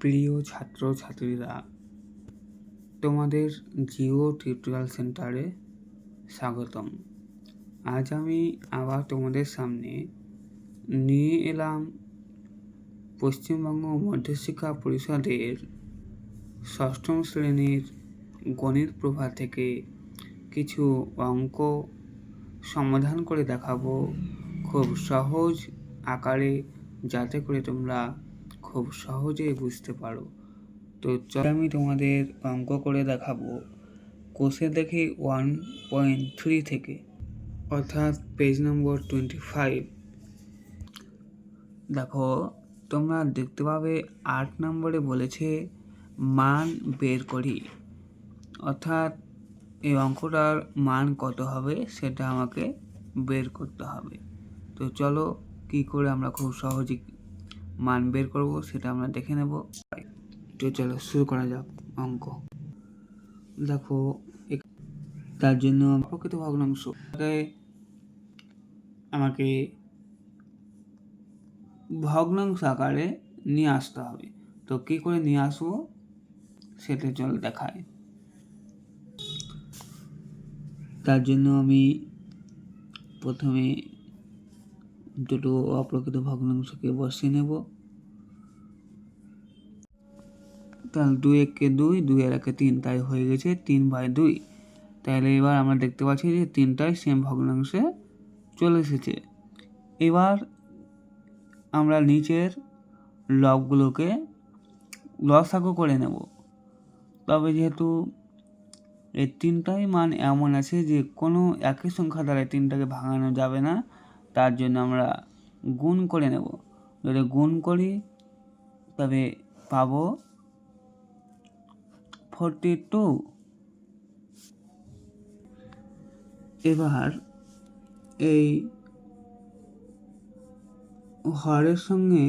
প্রিয় ছাত্রছাত্রীরা, তোমাদের জিও টিউটোরিয়াল সেন্টারে স্বাগতম। আজ আমি আবার তোমাদের সামনে নিয়ে এলাম পশ্চিমবঙ্গ মধ্যশিক্ষা পরিষদের ষষ্ঠম শ্রেণীর গণিত প্রভা থেকে কিছু অঙ্ক সমাধান করে দেখাবো খুব সহজ আকারে, যাতে করে তোমরা খুব সহজেই বুঝতে পারো। তো আমি তোমাদের অঙ্ক করে দেখাবো কোষে দেখি 1.3 থেকে, অর্থাৎ পেজ নম্বর 25। দেখো, তোমরা দেখতে পাবে 8 নম্বরে বলেছে মান বের করি, অর্থাৎ এই অঙ্কটার মান কত হবে সেটা আমাকে বের করতে হবে। তো চলো কি করে আমরা খুব সহজে মান বের করব সেটা আমরা দেখে নেব। তো চলো শুরু করা যাক অঙ্ক। দেখো, তার জন্য প্রকৃত ভগ্নাংশ আমাকে ভগ্নাংশ আকারে নিয়ে আসতে হবে। তো কি করে নিয়ে আসবো সেটা চল দেখায়। তার জন্য আমি প্রথমে দুটো অপ্রকৃত ভগ্নাংশকে বসিয়ে নেব। তাহলে 2 একে 2, 2 এর একে 3, তাই হয়ে গেছে 3/2। তাহলে এবার আমরা দেখতে পাচ্ছি যে 3টাই সেম ভগ্নাংশে চলে এসেছে। এবার আমরা নিচের লবগুলোকে লসাগু করে নেব। তবে যেহেতু এই 3টাই মান এমন আছে যে কোনো একই সংখ্যা দ্বারা 3টাকে ভাঙানো যাবে না, তার জন্য আমরা গুণ করে নেব। যদি গুণ করি তবে পাবো 42। এবার এই হরের সঙ্গে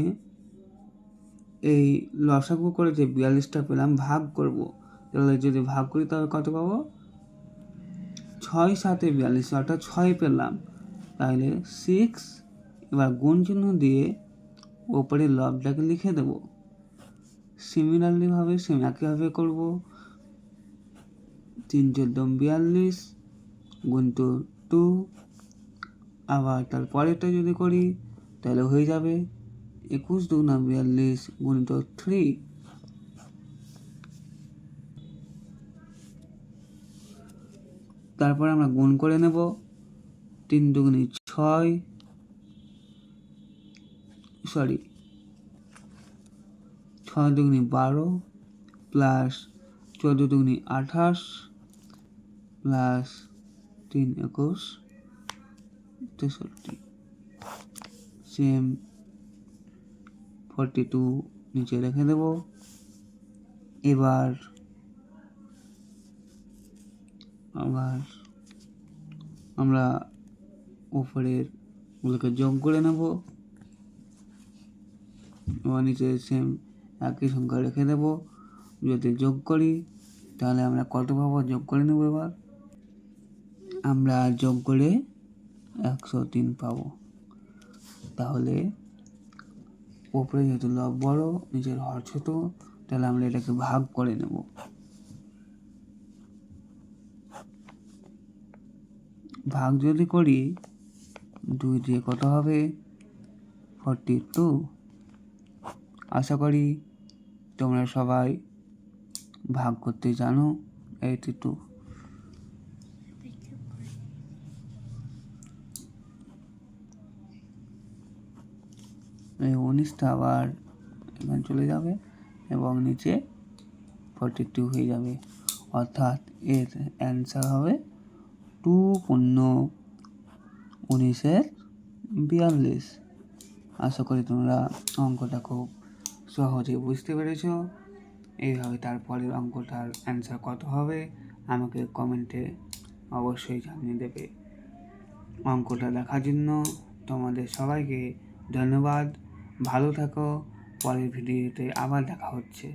এই লসাগু করে যে 42টা পেলাম ভাগ করব। তাহলে যদি ভাগ করি তবে কত পাবো? 6 7 42, অর্থাৎ 6 পেলাম। তাহলে 6। এবার গুণ চিহ্ন দিয়ে ওপরে লবটাকে লিখে দেব। সিমিলারলি ভাবে একইভাবে করব। 3 14 42 গুণিত 2। আবার তার পরেরটা যদি করি তাহলে হয়ে যাবে 21 2 42 গুণিত 3। তারপর আমরা গুণ করে নেব। 3 দুগুণে 6, 6 দুগুণে 12 প্লাস 14 দুগুণে 28 প্লাস 3 21 63, সেম 42 নিচে রেখে দেব। এবার আমরা উপরের গুলোকে যোগ করে নেব। এবার নিচে সেম একই সংখ্যা রেখে দেব। যদি যোগ করি তাহলে আমরা কত পাবো যোগ করে নেব। এবার আমরা যোগ করে 103 পাবো। তাহলে উপরে যেহেতু লব বড়, নিচের হর ছোট, তাহলে আমরা এটাকে ভাগ করে নেব। ভাগ যদি করি 2 দিয়ে কত হবে? 42। আশা করি তোমরা সবাই ভাগ করতে জানো। 82। এই 19টা আবার এখানে চলে যাবে এবং নিচে 42 হয়ে যাবে, অর্থাৎ এর অ্যান্সার হবে 2 19 42। আশা করি তোমরা অঙ্কটা খুব সহজে বুঝতে পেরেছ। এইভাবে তারপরের অঙ্কটার অ্যান্সার কত হবে আমাকে কমেন্টে অবশ্যই জানিয়ে দেবে। অঙ্কটা দেখার জন্য তোমাদের সবাইকে ধন্যবাদ। ভালো থাকো। পরের ভিডিওতে আবার দেখা হচ্ছে।